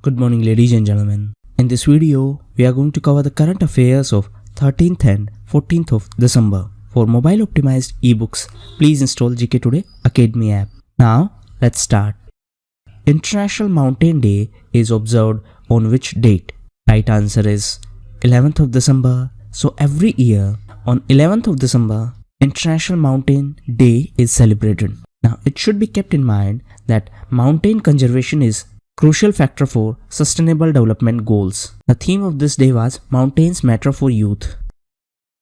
Good morning, ladies and gentlemen. In this video, we are going to cover the current affairs of 13th and 14th of December. For mobile optimized ebooks, please install GKToday Academy app. Now, let's start. International Mountain Day is observed on which date? Right answer is 11th of December. So every year on 11th of December, International Mountain Day is celebrated. Now, it should be kept in mind that mountain conservation is crucial factor for sustainable development goals. The theme of this day was Mountains Matter for Youth.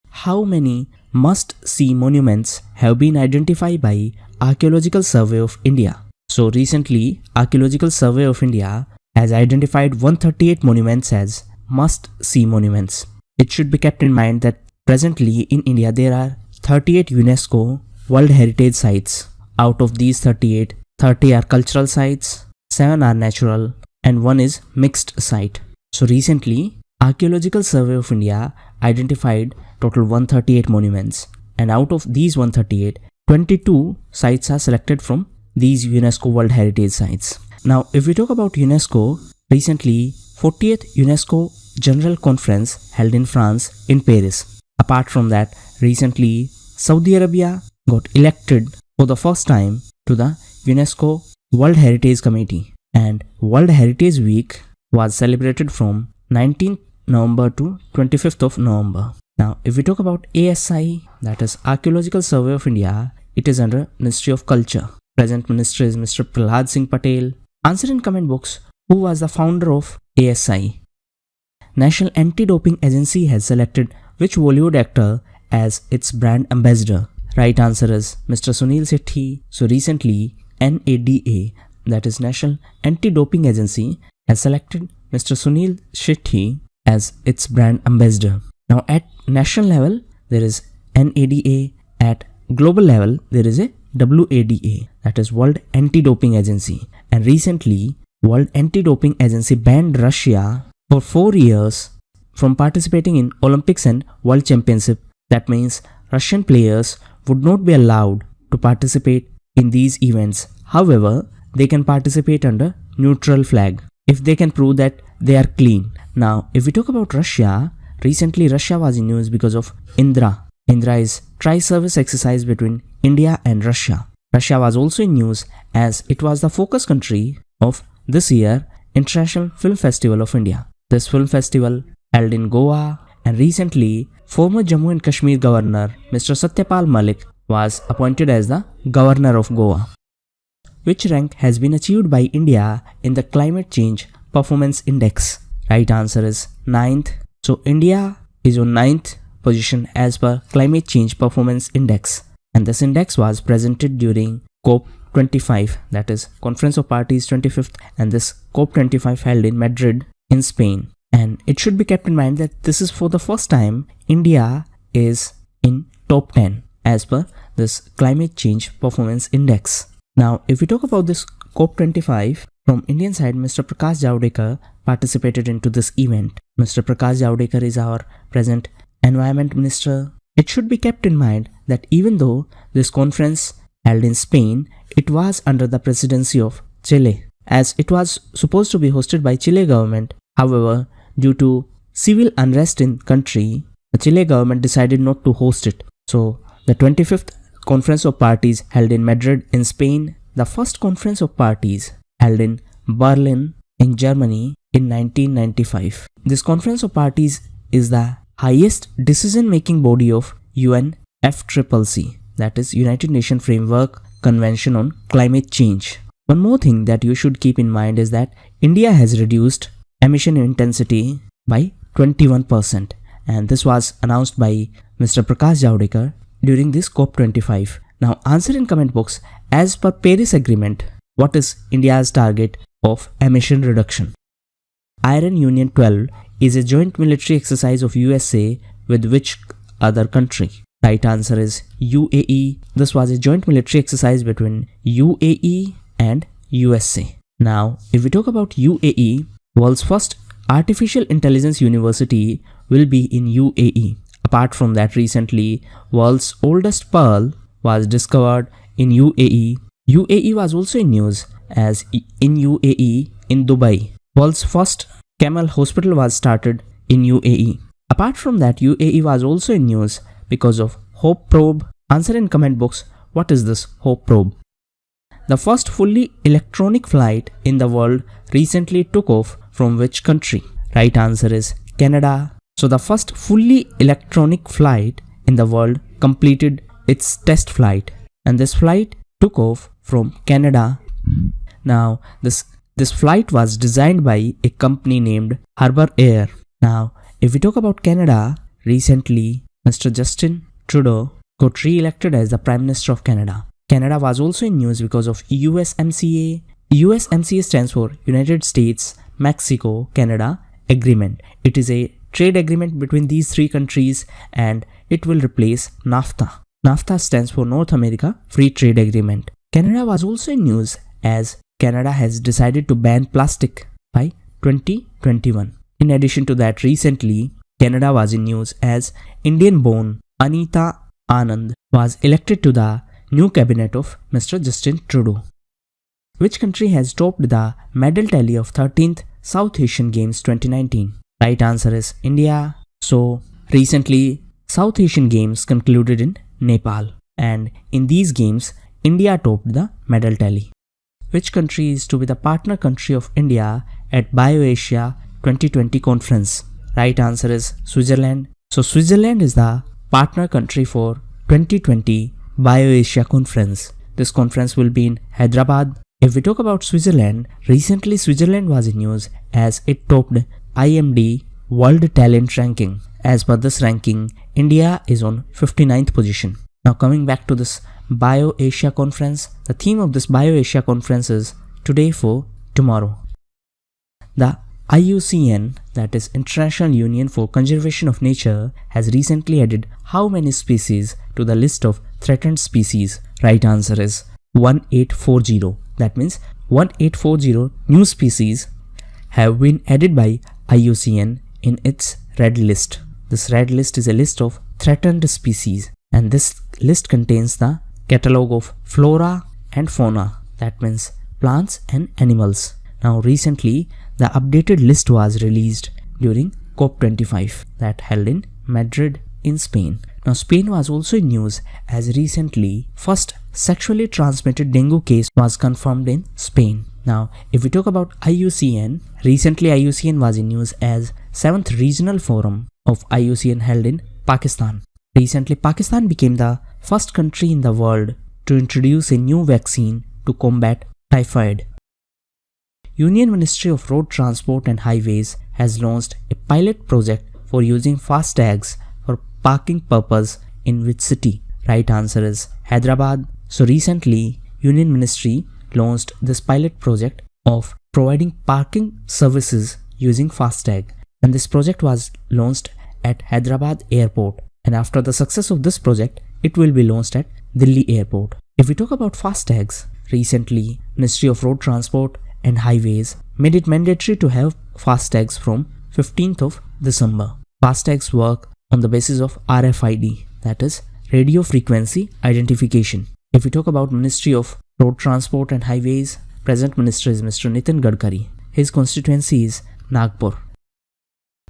How many must-see monuments have been identified by Archaeological Survey of India? So recently, Archaeological Survey of India has identified 138 monuments as must-see monuments. It should be kept in mind that presently in India there are 38 UNESCO World Heritage Sites. Out of these 38, 30 are cultural sites, 7 are natural, and 1 is mixed site. So recently, Archaeological Survey of India identified total 138 monuments, and out of these 138, 22 sites are selected from these UNESCO World Heritage Sites. Now, if we talk about UNESCO, recently 40th UNESCO General Conference held in France in Paris. Apart from that, recently Saudi Arabia got elected for the first time to the UNESCO World Heritage Committee, and World Heritage Week was celebrated from 19th November to 25th of November. Now, if we talk about ASI, that is Archaeological Survey of India, it is under Ministry of Culture. Present minister is Mr. Prahlad Singh Patel. Answer in comment box, who was the founder of ASI? National Anti-Doping Agency has selected which Bollywood actor as its brand ambassador? Right answer is Mr. Sunil Shetty. So recently, NADA, that is National Anti-Doping Agency, has selected Mr. Sunil Shetty as its brand ambassador. Now at national level, there is NADA. At global level, there is a WADA, that is World Anti-Doping Agency. And recently, World Anti-Doping Agency banned Russia for 4 years from participating in Olympics and World Championship. That means Russian players would not be allowed to participate in these events. However, they can participate under neutral flag if they can prove that they are clean. Now, if we talk about Russia, recently Russia was in news because of Indra. Indra is tri-service exercise between India and Russia. Russia was also in news as it was the focus country of this year International Film Festival of India. This film festival held in Goa, and recently former Jammu and Kashmir Governor Mr. Satyapal Malik was appointed as the Governor of Goa. Which rank has been achieved by India in the Climate Change Performance Index? Right answer is 9th. So India is on 9th position as per Climate Change Performance Index, and this index was presented during COP25, that is Conference of Parties 25th, and this COP25 held in Madrid in Spain. And it should be kept in mind that this is for the first time India is in top 10 as per this Climate Change Performance Index. Now, if we talk about this COP25, from Indian side, Mr. Prakash Javadekar participated into this event. Mr. Prakash Javadekar is our present Environment Minister. It should be kept in mind that even though this conference held in Spain, it was under the presidency of Chile, as it was supposed to be hosted by Chile government. However, due to civil unrest in country, the Chile government decided not to host it. So, the 25th Conference of Parties held in Madrid in Spain, the first Conference of Parties held in Berlin in Germany in 1995. This Conference of Parties is the highest decision-making body of UNFCCC, that is United Nations Framework Convention on Climate Change. One more thing that you should keep in mind is that India has reduced emission intensity by 21%, and this was announced by Mr. Prakash Javadekar during this COP25. Now, answer in comment box, as per Paris Agreement, what is India's target of emission reduction? Iron Union 12 is a joint military exercise of USA with which other country? Right answer is UAE. This was a joint military exercise between UAE and USA. Now, if we talk about UAE, world's first artificial intelligence university will be in UAE. Apart from that, recently, world's oldest pearl was discovered in UAE. UAE was also in news as in UAE in Dubai, World's first camel hospital was started in UAE. Apart from that, UAE was also in news because of Hope probe. Answer in comment box, what is this Hope probe? The first fully electronic flight in the world recently took off from which country? Right answer is Canada. So the first fully electronic flight in the world completed its test flight, and this flight took off from Canada. Now this flight was designed by a company named Harbour Air. Now if we talk about Canada, recently Mr. Justin Trudeau got re-elected as the Prime Minister of Canada. Canada was also in news because of USMCA. USMCA stands for United States, Mexico, Canada Agreement. It is a trade agreement between these three countries and it will replace NAFTA. NAFTA stands for North America Free Trade Agreement. Canada was also in news as Canada has decided to ban plastic by 2021. In addition to that, recently Canada was in news as Indian-born Anita Anand was elected to the new cabinet of Mr. Justin Trudeau. Which country has topped the medal tally of 13th South Asian Games 2019? Right answer is India. So recently South Asian Games concluded in Nepal, and in these games India topped the medal tally. Which country is to be the partner country of India at BioAsia 2020 conference? Right answer is Switzerland. So Switzerland is the partner country for 2020 BioAsia conference. This conference will be in Hyderabad. If we talk about Switzerland, recently Switzerland was in news as it topped IMD World Talent Ranking. As per this ranking, India is on 59th position. Now coming back to this BioAsia conference, the theme of this BioAsia conference is Today for Tomorrow. The IUCN, that is International Union for Conservation of Nature, has recently added how many species to the list of threatened species? Right answer is 1840. That means 1840 new species have been added by IUCN in its red list. This red list is a list of threatened species, and this list contains the catalog of flora and fauna, that means plants and animals. Now recently the updated list was released during COP25 that held in Madrid in Spain. Now Spain was also in news as recently first sexually transmitted dengue case was confirmed in Spain. Now if we talk about IUCN, recently IUCN was in news as 7th Regional Forum of IUCN held in Pakistan. Recently Pakistan became the first country in the world to introduce a new vaccine to combat typhoid. Union Ministry of Road Transport and Highways has launched a pilot project for using FASTags for parking purpose in which city? Right answer is Hyderabad. So recently Union Ministry launched this pilot project of providing parking services using FASTag, and this project was launched at Hyderabad Airport, and after the success of this project it will be launched at Delhi Airport. If we talk about FASTags, recently Ministry of Road Transport and Highways made it mandatory to have FASTags from 15th of December. FASTags work on the basis of RFID, that is Radio Frequency Identification. If we talk about Ministry of Road Transport and Highways, present minister is Mr. Nitin Gadkari. His constituency is Nagpur.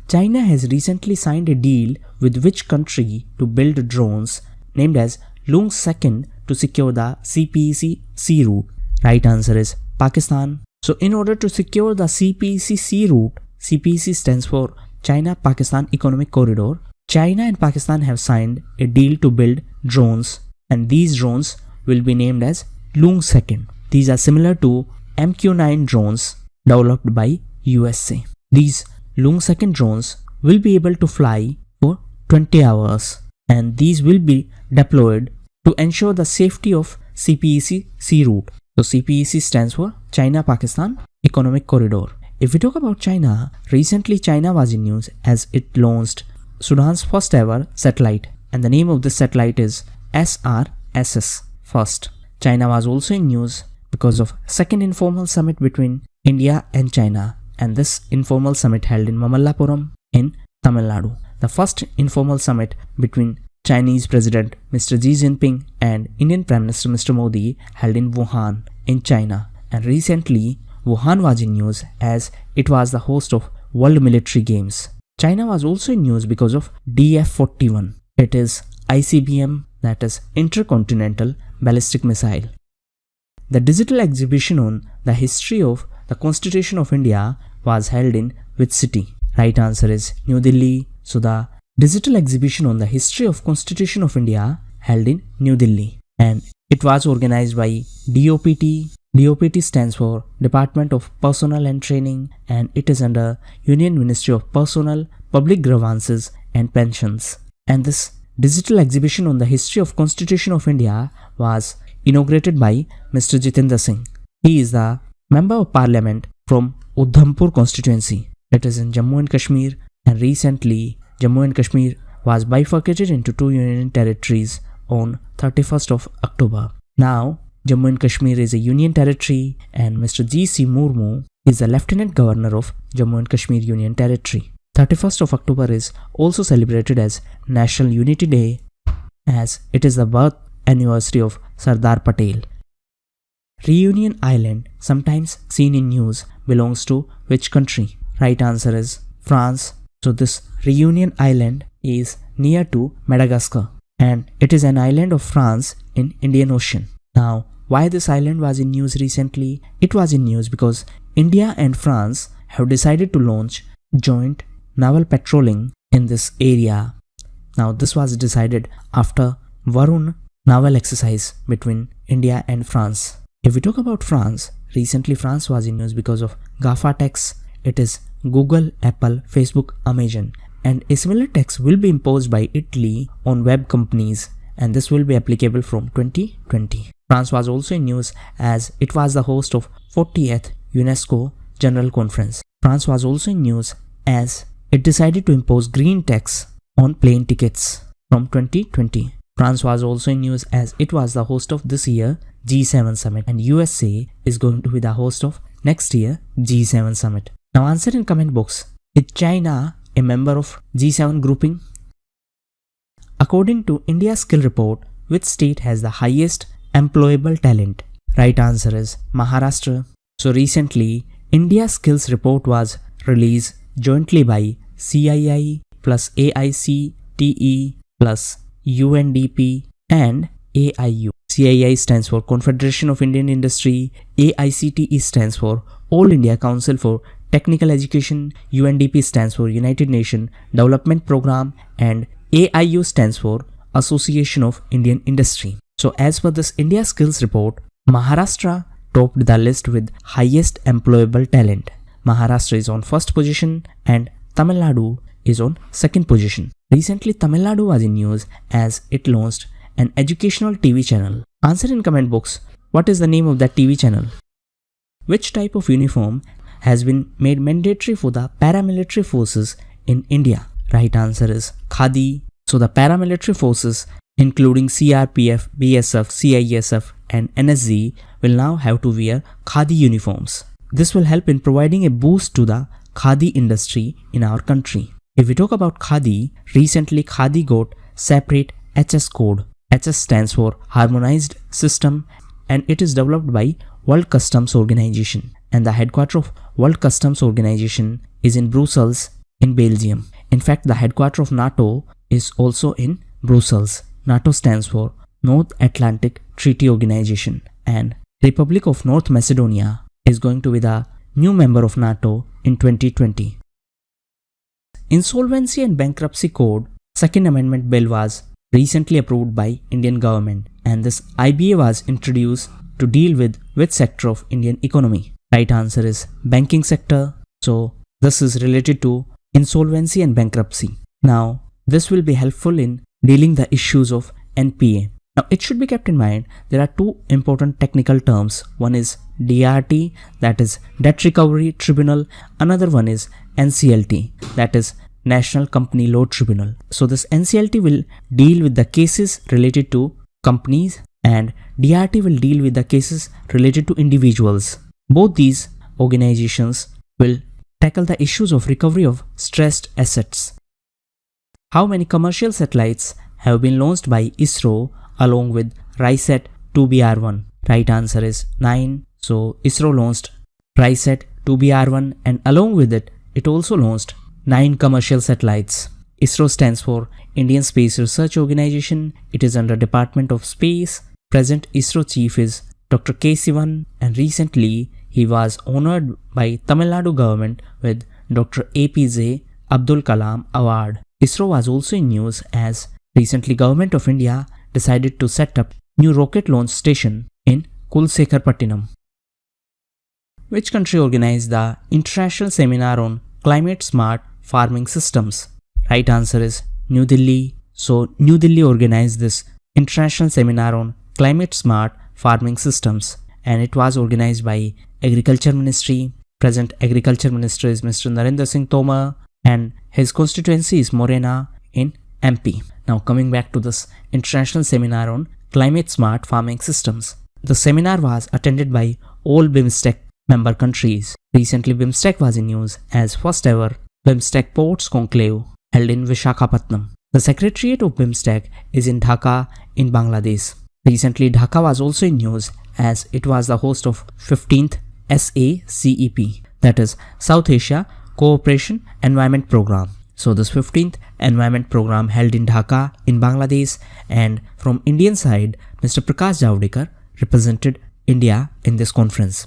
China has recently signed a deal with which country to build drones named as Loong Second to secure the CPEC sea route? Right answer is Pakistan. So in order to secure the CPEC sea route, CPEC stands for China-Pakistan Economic Corridor, China and Pakistan have signed a deal to build drones, and these drones will be named as Loong Second. These are similar to MQ-9 drones developed by USA. These Loong Second drones will be able to fly for 20 hours, and these will be deployed to ensure the safety of CPEC sea route. So CPEC stands for China-Pakistan Economic Corridor. If we talk about China, recently China was in news as it launched Sudan's first ever satellite, and the name of this satellite is SRSS First. China was also in news because of second informal summit between India and China, and this informal summit held in Mamallapuram in Tamil Nadu. The first informal summit between Chinese President Mr. Xi Jinping and Indian Prime Minister Mr. Modi held in Wuhan in China, and recently Wuhan was in news as it was the host of World Military Games. China was also in news because of DF-41. It is ICBM, that is Intercontinental Ballistic Missile. The digital exhibition on the history of the Constitution of India was held in which city? Right answer is New Delhi. So the digital exhibition on the history of Constitution of India held in New Delhi, and it was organized by DOPT. DOPT stands for Department of Personnel and Training, and it is under Union Ministry of Personnel, Public Grievances and Pensions. And this digital exhibition on the history of Constitution of India was inaugurated by Mr. Jitendra Singh. He is the Member of Parliament from Udhampur constituency. It is in Jammu and Kashmir, and recently Jammu and Kashmir was bifurcated into two union territories on 31st of October. Now Jammu and Kashmir is a union territory, and Mr. G.C. Murmu is the Lieutenant Governor of Jammu and Kashmir Union Territory. 31st of October is also celebrated as National Unity Day, as it is the birth anniversary of Sardar Patel. Reunion Island, sometimes seen in news, belongs to which country? Right answer is France. So this Reunion Island is near to Madagascar, and it is an island of France in Indian Ocean. Now, why this island was in news recently? It was in news because India and France have decided to launch joint naval patrolling in this area. Now, this was decided after Varun naval exercise between India and France. If we talk about France, recently France was in news because of GAFA tax. It is Google, Apple, Facebook, Amazon, and a similar tax will be imposed by Italy on web companies, and this will be applicable from 2020. France was also in news as it was the host of 40th UNESCO General Conference. France was also in news as it decided to impose green tax on plane tickets from 2020. France was also in news as it was the host of this year G7 summit, and USA is going to be the host of next year G7 summit. Now answer in comment box. Is China a member of G7 grouping? According to India Skill Report, which state has the highest employable talent? Right answer is Maharashtra. So recently, India Skills Report was released jointly by CII plus AICTE plus UNDP and AIU. CII stands for Confederation of Indian Industry, AICTE stands for All India Council for Technical Education, UNDP stands for United Nations Development Program, and AIU stands for Association of Indian Industry. So as per this India Skills Report, Maharashtra topped the list with highest employable talent. Maharashtra is on first position and Tamil Nadu is on second position. Recently Tamil Nadu was in news as it launched an educational TV channel. Answer in comment box. What is the name of that TV channel? Which type of uniform has been made mandatory for the paramilitary forces in India? Right answer is Khadi. So the paramilitary forces including CRPF, BSF, CISF and NSG will now have to wear Khadi uniforms. This will help in providing a boost to the Khadi industry in our country. If we talk about Khadi, recently Khadi got separate HS code. HS stands for Harmonized System, and it is developed by World Customs Organization, and the headquarters of World Customs Organization is in Brussels in Belgium. In fact, the headquarters of NATO is also in Brussels. NATO stands for North Atlantic Treaty Organization, and Republic of North Macedonia is going to be the new member of NATO in 2020. Insolvency and Bankruptcy Code Second Amendment Bill was recently approved by Indian government, and this IBA was introduced to deal with which sector of Indian economy? Right answer is banking sector. So this is related to insolvency and bankruptcy. Now this will be helpful in dealing the issues of NPA. Now it should be kept in mind there are two important technical terms. One is DRT, that is Debt Recovery Tribunal. Another one is NCLT, that is National Company Law Tribunal. So this NCLT will deal with the cases related to companies and DRT will deal with the cases related to individuals. Both these organizations will tackle the issues of recovery of stressed assets. How many commercial satellites have been launched by ISRO along with RISAT 2BR1? Right answer is 9. So ISRO launched TriSat 2BR1, and along with it, it also launched 9 commercial satellites. ISRO stands for Indian Space Research Organization. It is under Department of Space. Present ISRO chief is Dr. K. Sivan, and recently he was honored by Tamil Nadu government with Dr. APJ Abdul Kalam Award. ISRO was also in news as recently Government of India decided to set up new rocket launch station in Kulsekharpattinam. Which country organized the International Seminar on Climate Smart Farming Systems? Right answer is New Delhi. So New Delhi organized this International Seminar on Climate Smart Farming Systems, and it was organized by Agriculture Ministry. Present Agriculture Minister is Mr. Narendra Singh Tomar, and his constituency is Morena in MP. Now coming back to this International Seminar on Climate Smart Farming Systems. The seminar was attended by all BIMSTEC member countries. Recently BIMSTEC was in news as first ever BIMSTEC Ports Conclave held in Visakhapatnam. The secretariat of BIMSTEC is in Dhaka in Bangladesh. Recently Dhaka was also in news as it was the host of 15th SACEP, that is South Asia Cooperation Environment Program. So this 15th Environment Program held in Dhaka in Bangladesh, and from Indian side Mr. Prakash Javadekar represented India in this conference.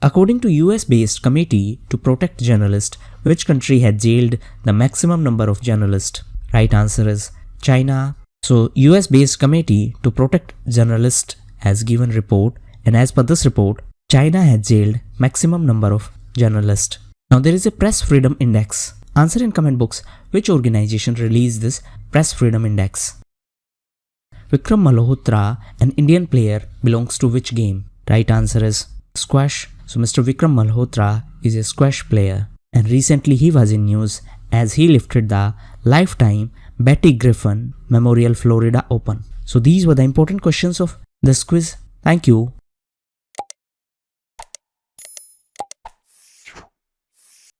According to US-based Committee to Protect Journalists, which country had jailed the maximum number of journalists? Right answer is China. So US-based Committee to Protect Journalists has given report, and as per this report, China had jailed maximum number of journalists. Now there is a Press Freedom Index. Answer in comment box which organization released this Press Freedom Index. Vikram Malhotra, an Indian player, belongs to which game? Right answer is squash. So Mr. Vikram Malhotra is a squash player, and recently he was in news as he lifted the lifetime Betty Griffin Memorial Florida Open. So these were the important questions of this quiz. Thank you